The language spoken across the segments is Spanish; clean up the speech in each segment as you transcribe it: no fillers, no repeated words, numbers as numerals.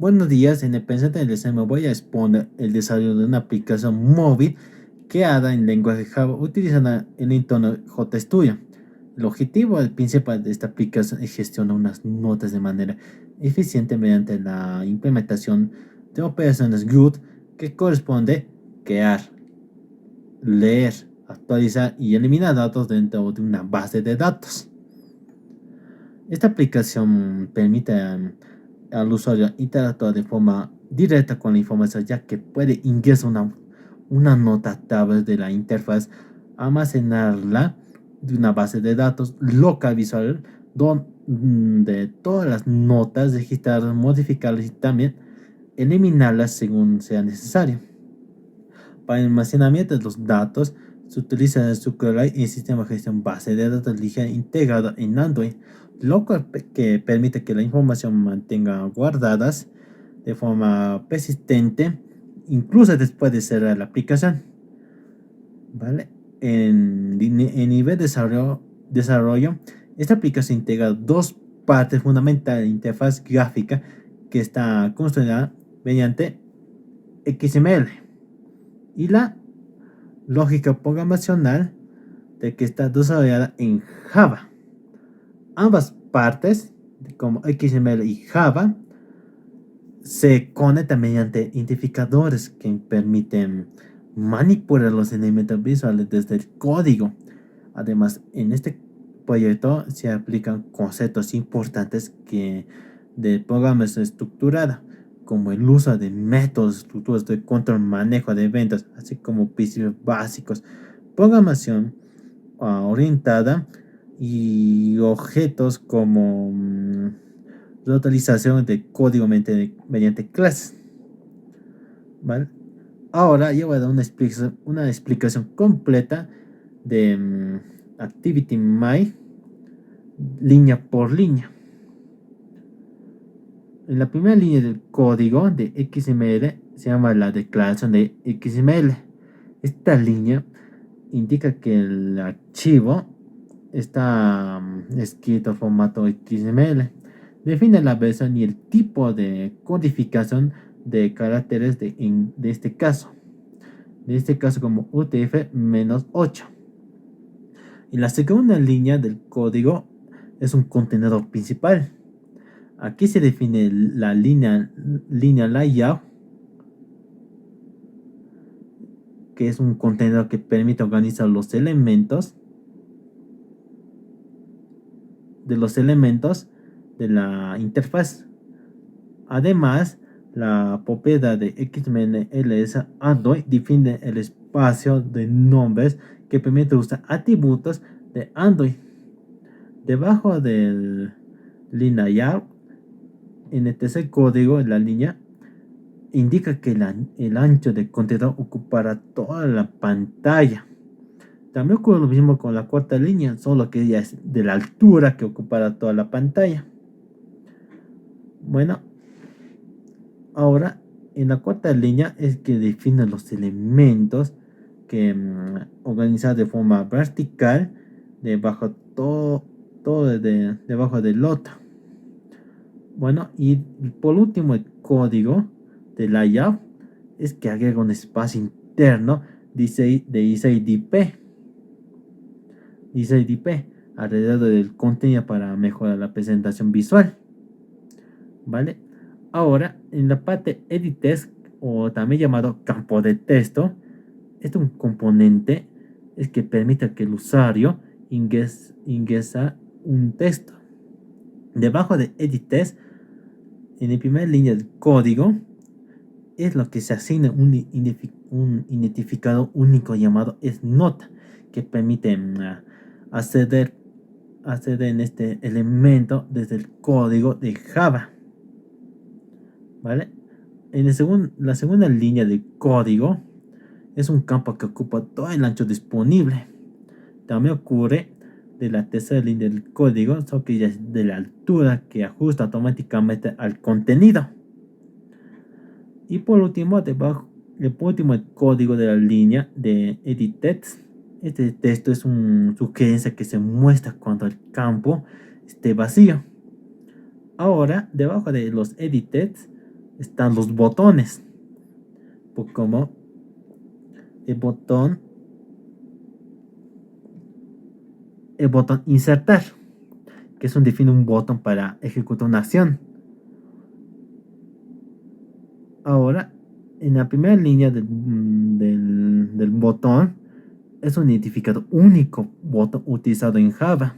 Buenos días, en el presente lesson me voy a exponer el desarrollo de una aplicación móvil creada en lenguaje Java utilizando el entorno JStudio. El objetivo principal de esta aplicación es gestionar unas notas de manera eficiente mediante la implementación de operaciones GRUD que corresponde crear, leer, actualizar y eliminar datos dentro de una base de datos. Esta aplicación permite al usuario interactuar de forma directa con la información, ya que puede ingresar una nota a través de la interfaz, almacenarla de una base de datos local visual donde todas las notas registradas, modificarlas y también eliminarlas según sea necesario. Para el almacenamiento de los datos se utiliza el SQLite y el sistema de gestión base de datos ligera integrado en Android, lo que permite que la información mantenga guardadas de forma persistente, incluso después de cerrar la aplicación. ¿Vale? En nivel de desarrollo, esta aplicación integra dos partes fundamentales de interfaz gráfica que está construida mediante XML y la lógica programacional de que está desarrollada en Java. Ambas partes, como XML y Java, se conectan mediante identificadores que permiten manipular los elementos visuales desde el código. Además, en este proyecto se aplican conceptos importantes de programación estructurada, como el uso de métodos, estructuras de control, manejo de eventos, así como principios básicos, programación orientada y objetos como reutilización de código mediante clases. ¿Vale? Ahora yo voy a dar una explicación completa de ActivityMy línea por línea. En la primera línea del código de XML se llama la declaración de XML. Esta línea indica que el archivo está escrito en formato XML. Define la versión y el tipo de codificación de caracteres de este caso. De este caso como UTF-8. Y la segunda línea del código es un contenedor principal. Aquí se define la línea layout, que es un contenedor que permite organizar los elementos de la interfaz. Además, la propiedad de XMLS Android define el espacio de nombres que permite usar atributos de Android. Debajo del layout, en el tercer código, la línea indica que el ancho del contenedor ocupará toda la pantalla. También ocurre lo mismo con la cuarta línea, solo que ya es de la altura que ocupará toda la pantalla. Bueno, ahora en la cuarta línea es que define los elementos que organizar de forma vertical debajo debajo del otro. Bueno, y por último el código de layout es que agrega un espacio interno de ICIDP alrededor del contenido para mejorar la presentación visual. ¿Vale? Ahora, en la parte edit text, o también llamado campo de texto, es un componente que permite que el usuario ingresa un texto. Debajo de edit text, en la primera línea del código, es lo que se asigna un identificador único llamado nota, que permite acceder en este elemento desde el código de Java. ¿Vale? La segunda línea de código es un campo que ocupa todo el ancho disponible. También ocurre de la tercera línea del código, solo que ya es de la altura que ajusta automáticamente al contenido. Y por último, el código de la línea de edit text. Este texto es una sugerencia que se muestra cuando el campo esté vacío. Ahora, debajo de los edit text están los botones, como el botón, el botón insertar, que es define un botón para ejecutar una acción. Ahora, en la primera línea del botón, es un identificador único botón utilizado en Java.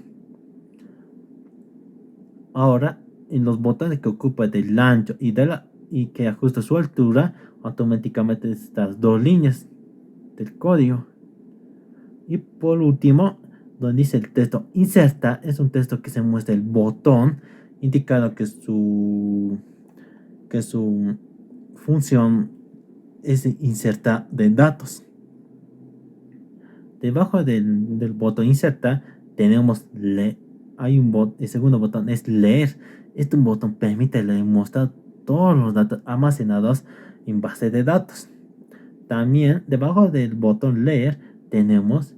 Ahora, en los botones que ocupa del ancho y que ajusta su altura, automáticamente estas dos líneas del código. Y por último, donde dice el texto inserta, es un texto que se muestra el botón, indicando que su función es insertar de datos. Debajo del botón insertar tenemos el segundo botón es leer. Este botón permite leer y mostrar todos los datos almacenados en base de datos. También debajo del botón leer tenemos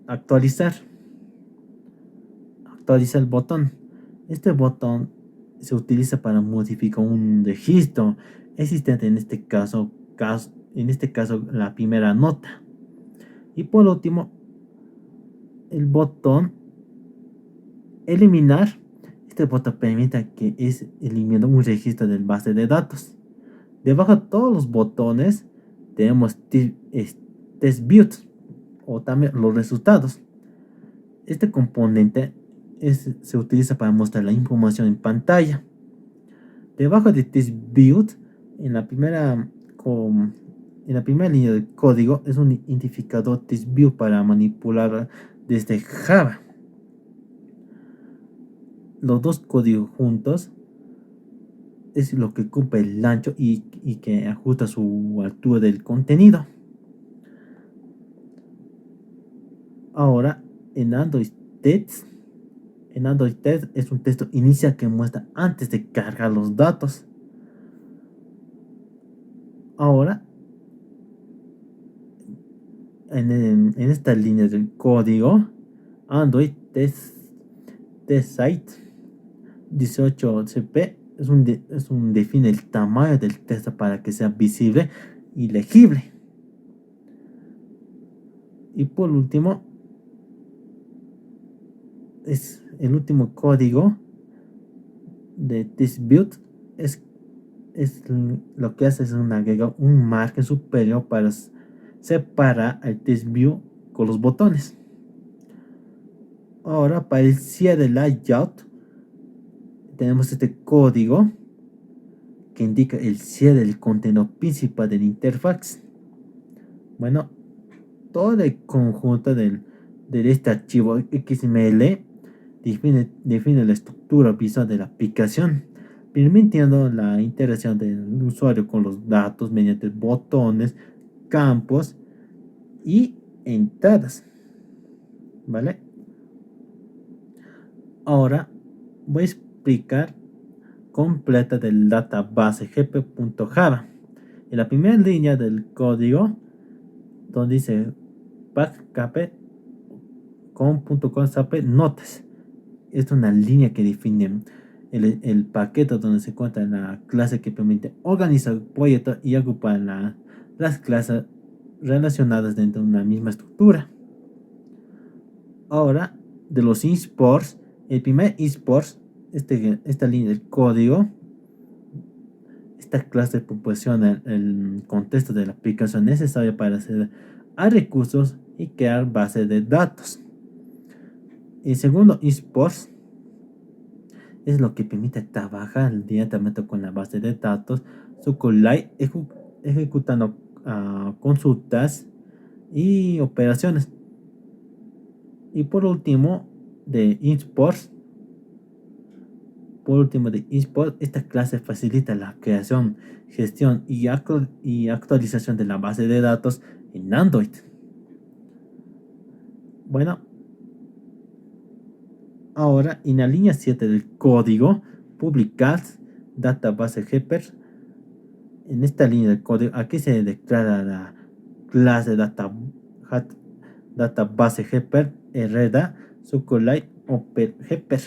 actualizar. Actualizar el botón. Este botón se utiliza para modificar un registro existente, en este caso la primera nota. Y por último, el botón eliminar. Este botón permite que es eliminando un registro del base de datos. Debajo de todos los botones tenemos test view o también los resultados. Este componente se utiliza para mostrar la información en pantalla. Debajo de test view, en la primera, en la primera línea de código, es un identificador test view para manipular desde Java. Los dos códigos juntos es lo que ocupa el ancho y que ajusta su altura del contenido. Ahora, en Android Text, es un texto inicial que muestra antes de cargar los datos. Ahora, en esta línea del código, Android Test Site 18cp define el tamaño del texto para que sea visible y legible. Y por último, es el último código de TestView lo que hace es agregar un margen superior para separar el TestView con los botones. Ahora, para el cierre layout tenemos este código que indica el cierre del contenido principal de la interfaz. Bueno, todo el conjunto de este archivo XML define la estructura visual de la aplicación, permitiendo la interacción del usuario con los datos mediante botones, campos y entradas. ¿Vale? Ahora voy a explicar completa del database gp.java. En la primera línea del código, donde dice backcape com.com notes, es una línea que define el paquete donde se encuentra la clase que permite organizar el proyecto y agrupar las clases relacionadas dentro de una misma estructura. Ahora, de los imports, el primer import, esta línea del código, esta clase proporciona el contexto de la aplicación necesario para acceder a recursos y crear bases de datos. El segundo import es lo que permite trabajar directamente con la base de datos, SQLite, ejecutando consultas y operaciones. Y por último, de import, esta clase facilita la creación, gestión y actualización de la base de datos en Android. Bueno, ahora en la línea 7 del código, publicar database helper. En esta línea del código, aquí se declara la clase database helper hereda SQLite Open Helper.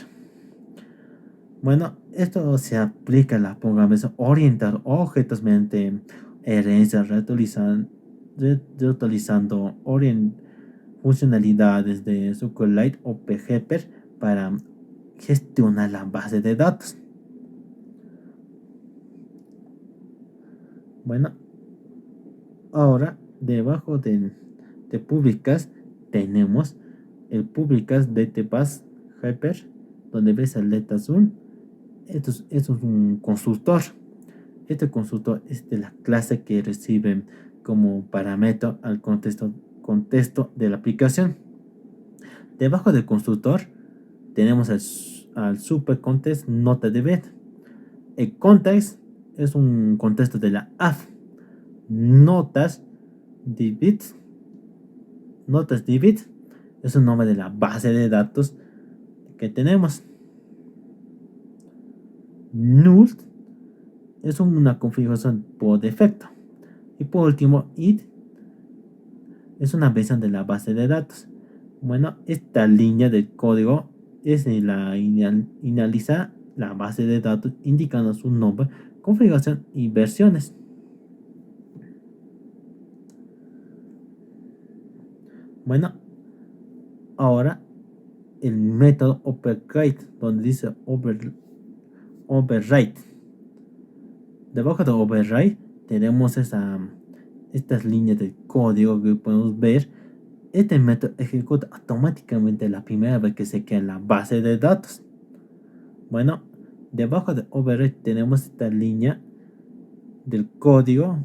Bueno, esto se aplica a la programación orientada a objetos mediante herencia, reutilizando funcionalidades de SQLite o PGP para gestionar la base de datos. Bueno, ahora debajo de públicas tenemos el públicas DTPath Hyper, donde ves el letra azul. Esto es un constructor. Este constructor es de la clase que recibe como parámetro al contexto de la aplicación. Debajo del constructor tenemos al supercontext nota de bit. El context es un contexto de la app. Notas de bits. Notas de bits es un nombre de la base de datos que tenemos. Null es una configuración por defecto. Y por último, it es una versión de la base de datos. Bueno, esta línea de código es la inicializa la base de datos indicando su nombre, configuración y versiones. Bueno, ahora el método override, donde dice override. Debajo de override tenemos estas líneas de código que podemos ver. Este método ejecuta automáticamente la primera vez que se crea la base de datos. Bueno, debajo de override tenemos esta línea del código.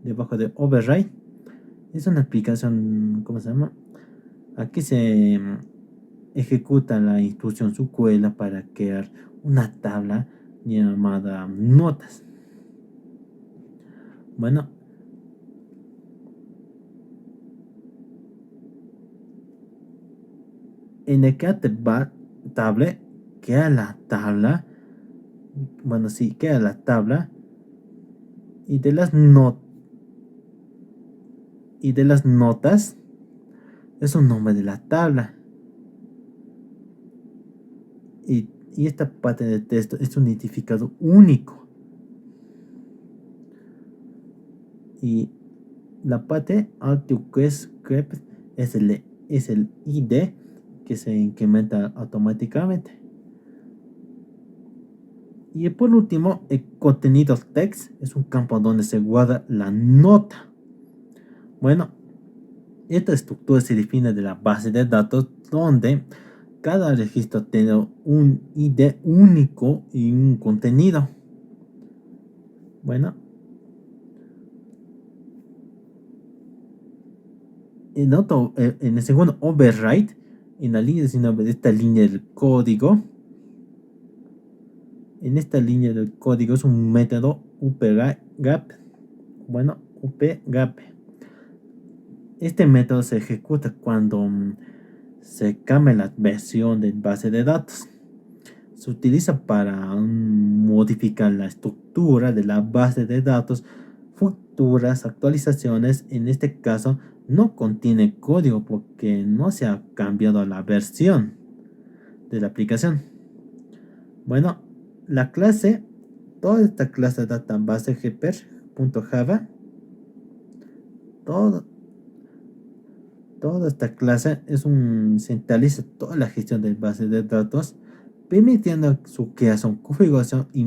Debajo de override es una aplicación, ¿cómo se llama? Aquí se ejecuta la instrucción SQL para crear una tabla llamada notas. Bueno, en el table queda la tabla. Bueno, sí, queda la tabla. Y de las notas es un nombre de la tabla. Y esta parte de texto es un identificador único. Y la parte AutoScript es el ID que se incrementa automáticamente. Y por último, el contenido text es un campo donde se guarda la nota. Bueno, esta estructura se define de la base de datos donde cada registro tiene un ID único y un contenido. Bueno, en el segundo override, en la línea 19 de esta línea del código, en esta línea del código es un método upgap. Bueno, upgap. Este método se ejecuta cuando se cambia la versión de base de datos. Se utiliza para modificar la estructura de la base de datos. Futuras actualizaciones, en este caso, no contiene código porque no se ha cambiado la versión de la aplicación. Bueno, la clase, toda esta clase database helper.java, toda esta clase centraliza toda la gestión de bases de datos, permitiendo su creación, configuración y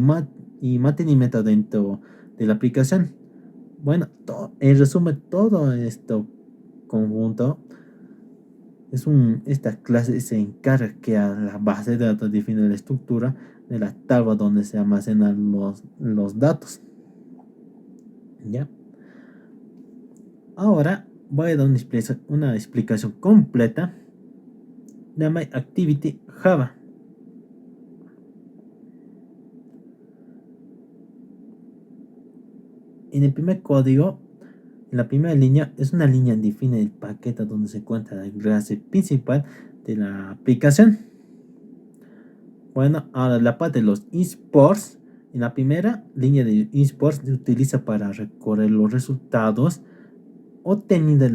mantenimiento dentro de la aplicación. Bueno, en resumen, todo esto conjunto esta clase se encarga que a la base de datos define la estructura de la tabla donde se almacenan los datos. ¿Ya? Ahora voy a dar una explicación completa de My Activity Java. En el primer código, en la primera línea, es una línea que define el paquete donde se encuentra la clase principal de la aplicación. Bueno, ahora la parte de los imports. En la primera línea de imports se utiliza para recorrer los resultados obtenidos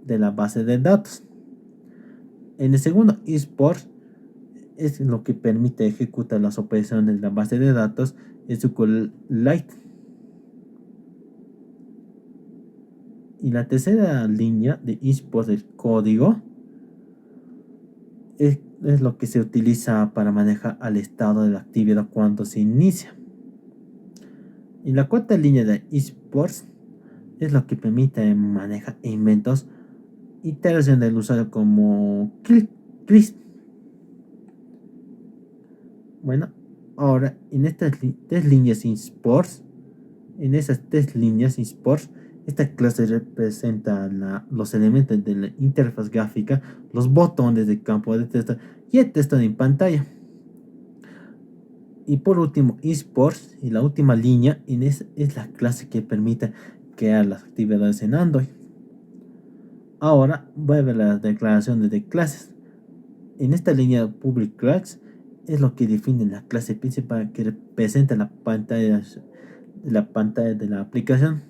de la base de datos. En el segundo import es lo que permite ejecutar las operaciones de la base de datos SQLite. Y la tercera línea de import del código es lo que se utiliza para manejar el estado de la actividad cuando se inicia. Y la cuarta línea de exports es lo que permite manejar eventos iteración del usuario como click. Bueno, ahora en estas tres líneas imports, en esas tres líneas imports, esta clase representa los elementos de la interfaz gráfica, los botones de campo de texto y el texto en pantalla. Y por último, esports, y la última línea es la clase que permite crear las actividades en Android. Ahora voy a ver las declaraciones de clases. En esta línea public class es lo que define la clase principal que representa la pantalla de la aplicación.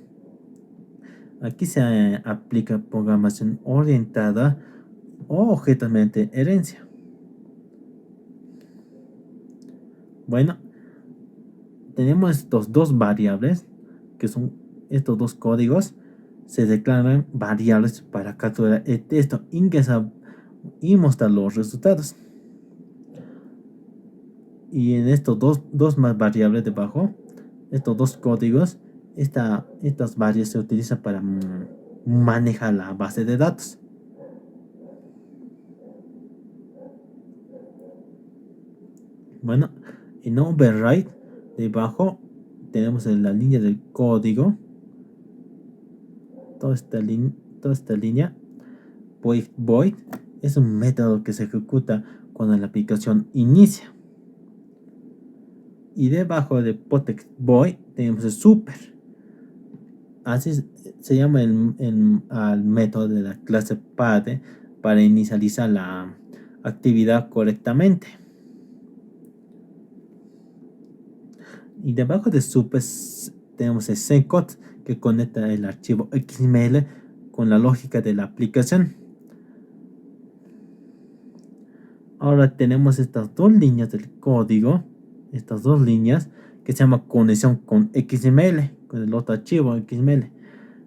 Aquí se aplica programación orientada o objetos mediante herencia. Bueno, tenemos estos dos variables, que son estos dos códigos, se declaran variables para capturar el texto, ingresar y mostrar los resultados. Y en estos dos más variables debajo, estos dos códigos, estas variables se utilizan para manejar la base de datos. Bueno, en override debajo tenemos en la línea del código, toda esta línea void es un método que se ejecuta cuando la aplicación inicia. Y debajo de protect void tenemos el super. Así se llama al método de la clase padre para inicializar la actividad correctamente. Y debajo de super tenemos el second que conecta el archivo XML con la lógica de la aplicación. Ahora tenemos estas dos líneas del código, estas dos líneas que se llama conexión con XML, con el otro archivo XML.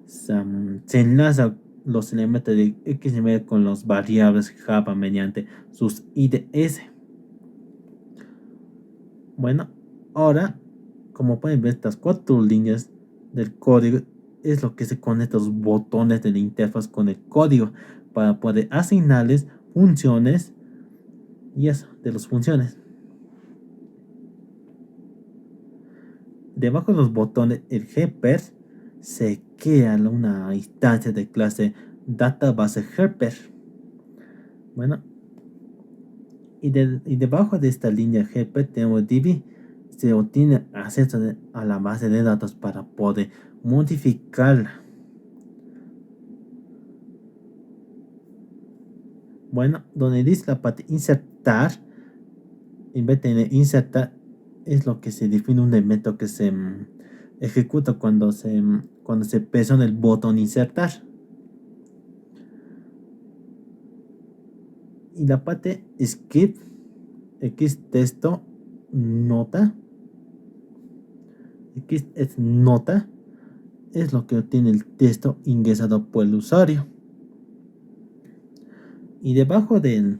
Se enlaza los elementos de XML con los variables Java mediante sus IDS. Bueno, ahora, como pueden ver, estas cuatro líneas del código es lo que se conecta los botones de la interfaz con el código para poder asignarles funciones y eso, de las funciones. Debajo de los botones, el helper se crea una instancia de clase database helper. Bueno, y debajo de esta línea helper tenemos DB. Se obtiene acceso a la base de datos para poder modificarla. Bueno, donde dice la parte insertar, en vez de insertar, es lo que se define un evento que se ejecuta cuando se presiona el botón insertar. Y la parte script, x texto nota, x es nota, es lo que obtiene el texto ingresado por el usuario. Y debajo de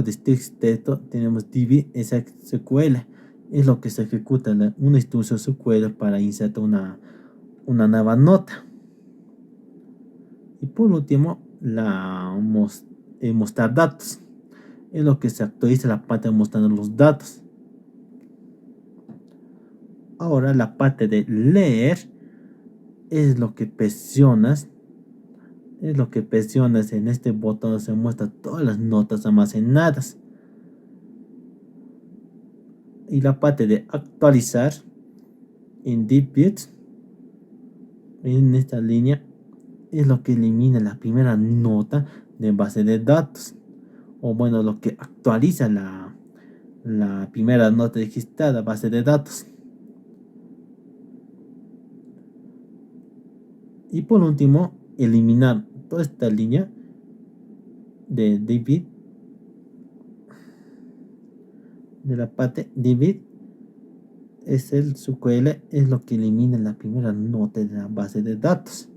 este texto tenemos db SQL, es lo que se ejecuta una instrucción SQL para insertar una nueva nota. Y por último, mostrar datos, es lo que se actualiza la parte mostrando los datos. Ahora la parte de leer es lo que presionas. En este botón se muestran todas las notas almacenadas. Y la parte de actualizar en debut, en esta línea, es lo que elimina la primera nota de base de datos. O bueno, lo que actualiza la primera nota registrada base de datos. Y por último, eliminar toda esta línea de debut de la parte divid es el SQL, es lo que elimina la primera nota de la base de datos.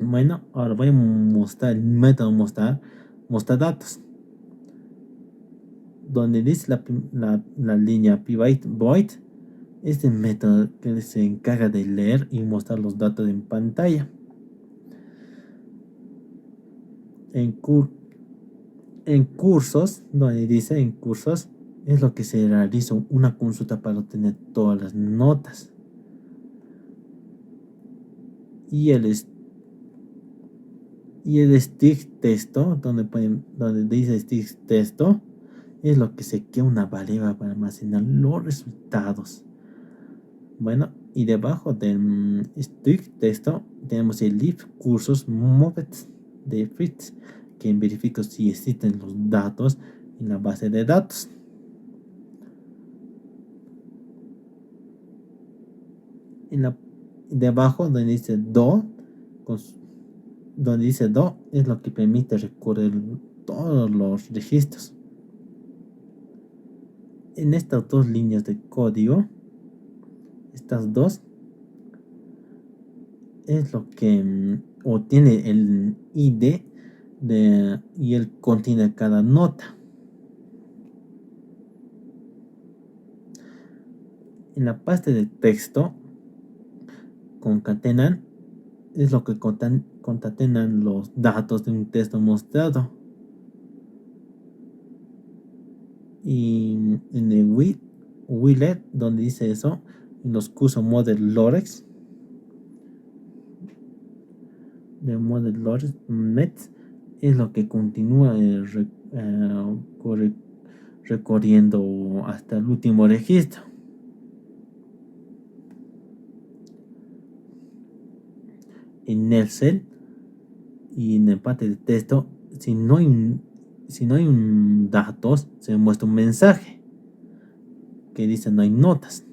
Bueno, ahora voy a mostrar el método mostrar datos, donde dice la línea pivot void. Este método que se encarga de leer y mostrar los datos en pantalla. En, en cursos, donde dice en cursos, es lo que se realiza una consulta para obtener todas las notas. Y el stick texto, donde dice stick texto, es lo que se queda una variable para almacenar los resultados. Bueno, y debajo del stick texto tenemos el if cursos moved de fritz, que verifica si existen los datos en la base de datos. Debajo donde dice do es lo que permite recorrer todos los registros. En estas dos líneas de código, estas dos, es lo que obtiene el ID y el contiene cada nota. En la parte de texto, concatenan es lo que concatenan los datos de un texto mostrado. Y en el widget, donde dice eso, en los cursos model lorex de model lorex net, es lo que continúa recorriendo hasta el último registro. En el cell y en la parte de texto, si no hay un datos, se muestra un mensaje que dice no hay notas.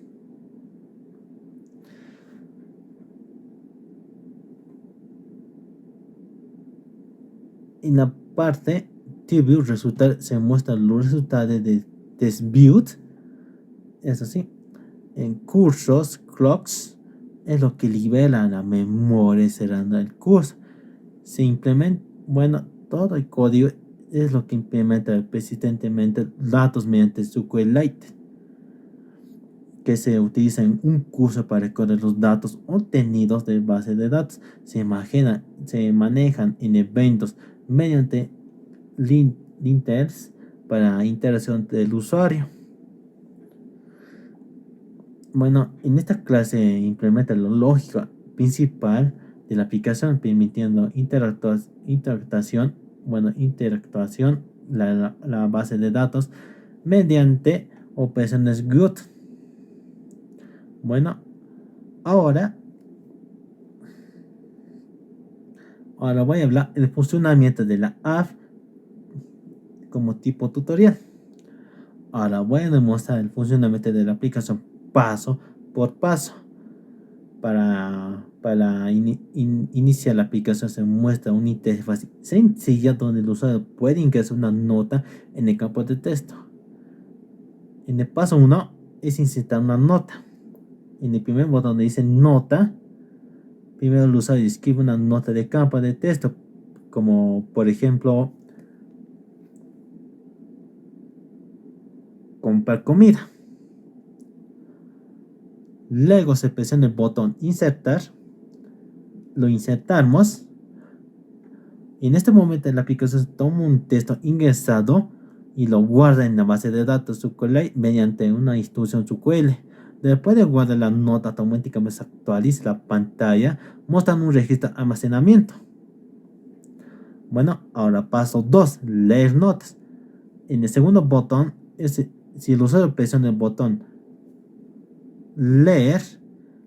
En la parte TView se muestran los resultados de TestView. Es así. En cursos, clocks, es lo que libera la memoria cerrando el curso. Se implementa, bueno, todo el código es lo que implementa persistentemente datos mediante SQLite, que se utiliza en un curso para recordar los datos obtenidos de base de datos. Se manejan en eventos mediante linters para interacción del usuario. Bueno, en esta clase implementa la lógica principal de la aplicación, permitiendo interactuación, la base de datos mediante operaciones GUT. Bueno, ahora voy a hablar del funcionamiento de la app como tipo tutorial. Ahora voy a demostrar el funcionamiento de la aplicación paso por paso. Para iniciar la aplicación se muestra una interfaz sencilla donde el usuario puede ingresar una nota en el campo de texto. En el paso 1 es insertar una nota. En el primer botón donde dice nota, primero el usuario escribe una nota de campo de texto, como por ejemplo comprar comida. Luego se presiona el botón insertar, lo insertamos. En este momento la aplicación toma un texto ingresado y lo guarda en la base de datos SQLite mediante una instrucción SQL. Después de guardar la nota, automáticamente se actualiza la pantalla mostrando un registro de almacenamiento. Bueno, ahora paso 2, leer notas. En el segundo botón, si el usuario presiona el botón leer,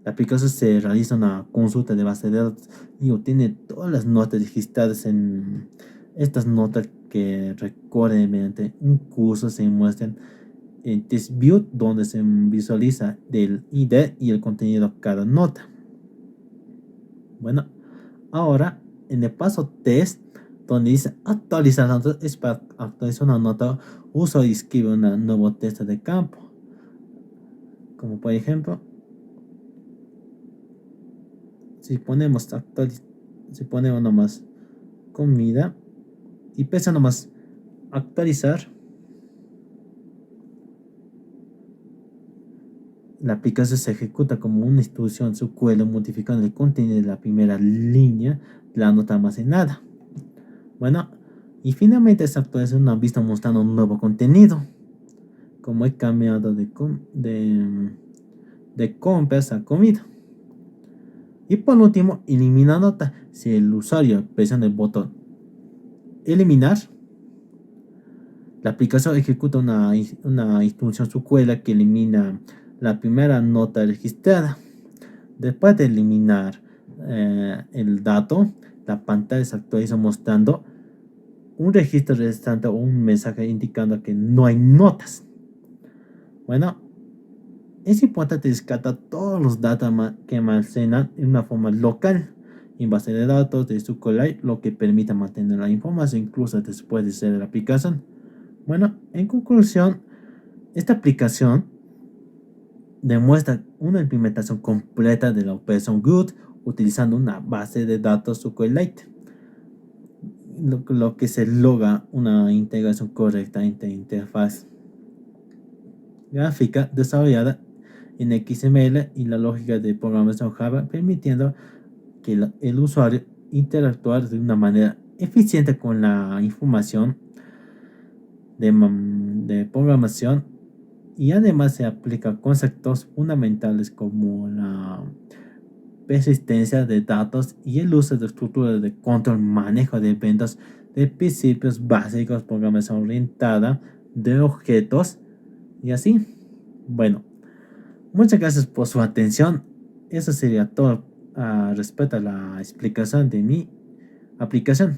la aplicación se realiza una consulta de base de datos y obtiene todas las notas registradas. En estas notas que recorren mediante un curso se muestran en TestView, donde se visualiza del ID y el contenido de cada nota. Bueno, ahora en el paso test donde dice actualizar, entonces es para actualizar una nota, uso y escribe un nuevo texto de campo. Como por ejemplo, si ponemos si ponemos nomás comida y pesa nomás actualizar, la aplicación se ejecuta como una instrucción SQL modificando el contenido de la primera línea de la nota almacenada. Bueno, y finalmente esta actualización nos ha visto mostrando un nuevo contenido, como he cambiado de compras a comida. Y por último, eliminar nota. Si el usuario presiona el botón eliminar, la aplicación ejecuta una instrucción SQL que elimina la primera nota registrada. Después de eliminar el dato, la pantalla se actualiza mostrando un registro restante o un mensaje indicando que no hay notas. Bueno, es importante descartar todos los datos que almacenan en una forma local en base de datos de SQLite, lo que permite mantener la información incluso después de ser la aplicación. Bueno, en conclusión, esta aplicación demuestra una implementación completa de la operación GOOD utilizando una base de datos SQLite, lo que se logra una integración correcta entre interfaz gráfica desarrollada en XML y la lógica de programación Java, permitiendo que el usuario interactuar de una manera eficiente con la información de programación, y además se aplica conceptos fundamentales como la persistencia de datos y el uso de estructuras de control, manejo de eventos, de principios básicos, programación orientada, de objetos y así. Bueno, muchas gracias por su atención. Eso sería todo respecto a la explicación de mi aplicación.